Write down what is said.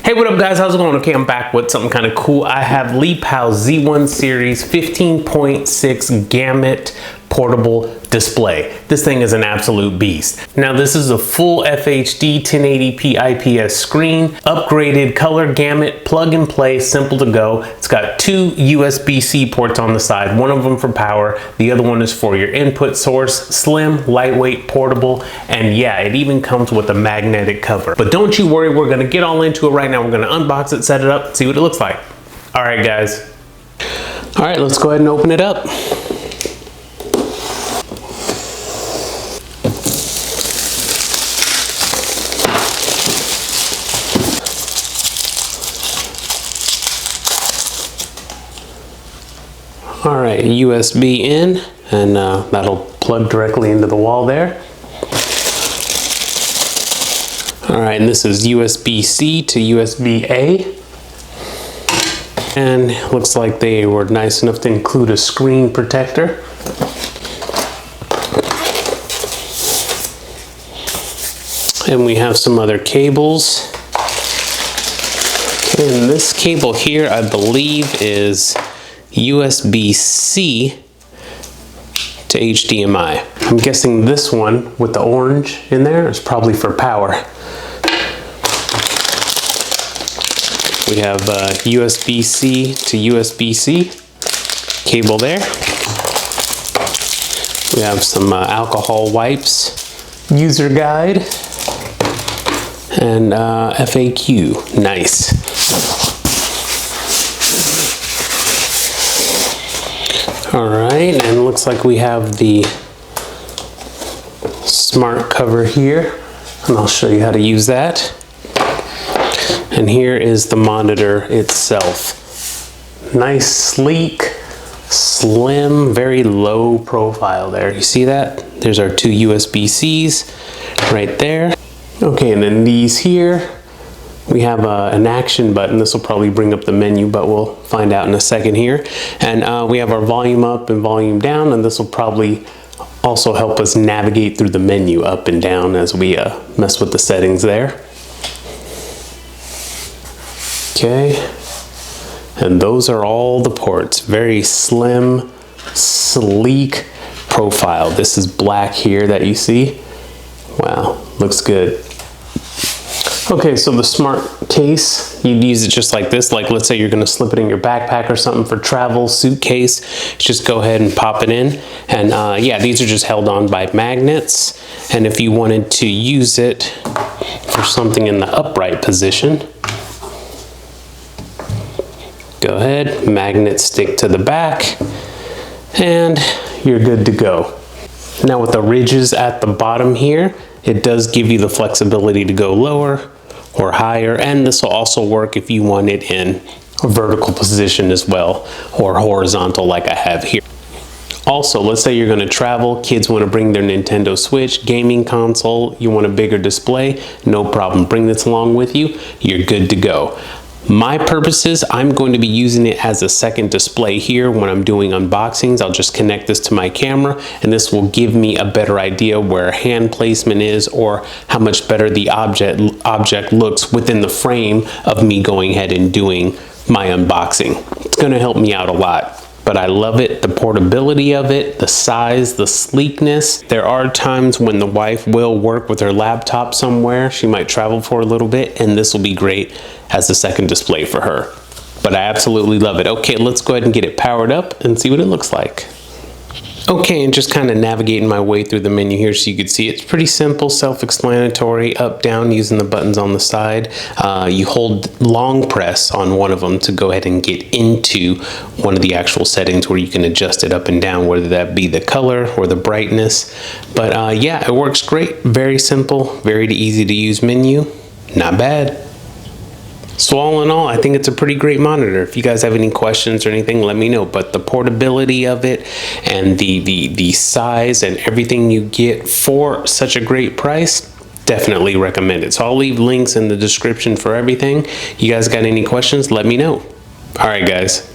Hey, what up guys, how's it going? Okay, I'm back with something kind of cool. I have Lepow Z1 Series 15.6 gamut portable display. This thing is an absolute beast. Now this is a full FHD 1080p IPS screen, upgraded color gamut, plug and play, simple to go. It's got two USB-C ports on the side, one of them for power, the other one is for your input source. Slim, lightweight, portable, and yeah, it even comes with a magnetic cover. But don't you worry, we're gonna get all into it right now. We're gonna unbox it, set it up, see what it looks like. All right guys. All right, let's go ahead and open it up. All right, USB in, and that'll plug directly into the wall there. All right, and this is USB-C to USB-A. And looks like they were nice enough to include a screen protector. And we have some other cables. And this cable here, I believe, is USB-C to HDMI. I'm guessing this one with the orange in there is probably for power. We have USB-C to USB-C cable there. We have some alcohol wipes, user guide, and FAQ. Nice. All right, and it looks like we have the smart cover here, and I'll show you how to use that. And here is the monitor itself. Nice, sleek, slim, very low profile there. You see that? There's our two USB-Cs right there. Okay, and then these here, we have an action button. This will probably bring up the menu, but we'll find out in a second here. And we have our volume up and volume down, and this will probably also help us navigate through the menu up and down as we mess with the settings there. Okay, and those are all the ports. Very slim, sleek profile. This is black here that you see. Wow, looks good. Okay, so the smart case, you'd use it just like this. Like let's say you're gonna slip it in your backpack or something for travel, suitcase, just go ahead and pop it in. And yeah, these are just held on by magnets. And if you wanted to use it for something in the upright position, go ahead, magnets stick to the back, and you're good to go. Now with the ridges at the bottom here, it does give you the flexibility to go lower or higher, and this will also work if you want it in a vertical position as well, or horizontal like I have here. Also, let's say you're gonna travel, kids wanna bring their Nintendo Switch, gaming console, you want a bigger display, no problem, bring this along with you, you're good to go. My purposes, I'm going to be using it as a second display here when I'm doing unboxings. I'll just connect this to my camera, and this will give me a better idea where hand placement is or how much better the object looks within the frame of me going ahead and doing my unboxing. It's going to help me out a lot. But I love it, the portability of it, the size, the sleekness. There are times when the wife will work with her laptop somewhere. She might travel for a little bit, and this will be great as a second display for her. But I absolutely love it. Okay, let's go ahead and get it powered up and see what it looks like. Okay, and just kind of navigating my way through the menu here so you can see it's pretty simple, self-explanatory, up, down, using the buttons on the side. You hold long press on one of them to go ahead and get into one of the actual settings where you can adjust it up and down, whether that be the color or the brightness. But yeah, it works great. Very simple, very easy to use menu. Not bad. So all in all, I think it's a pretty great monitor. If you guys have any questions or anything, let me know. But the portability of it and the size and everything you get for such a great price, definitely recommend it. So I'll leave links in the description for everything. You guys got any questions, let me know. All right, guys.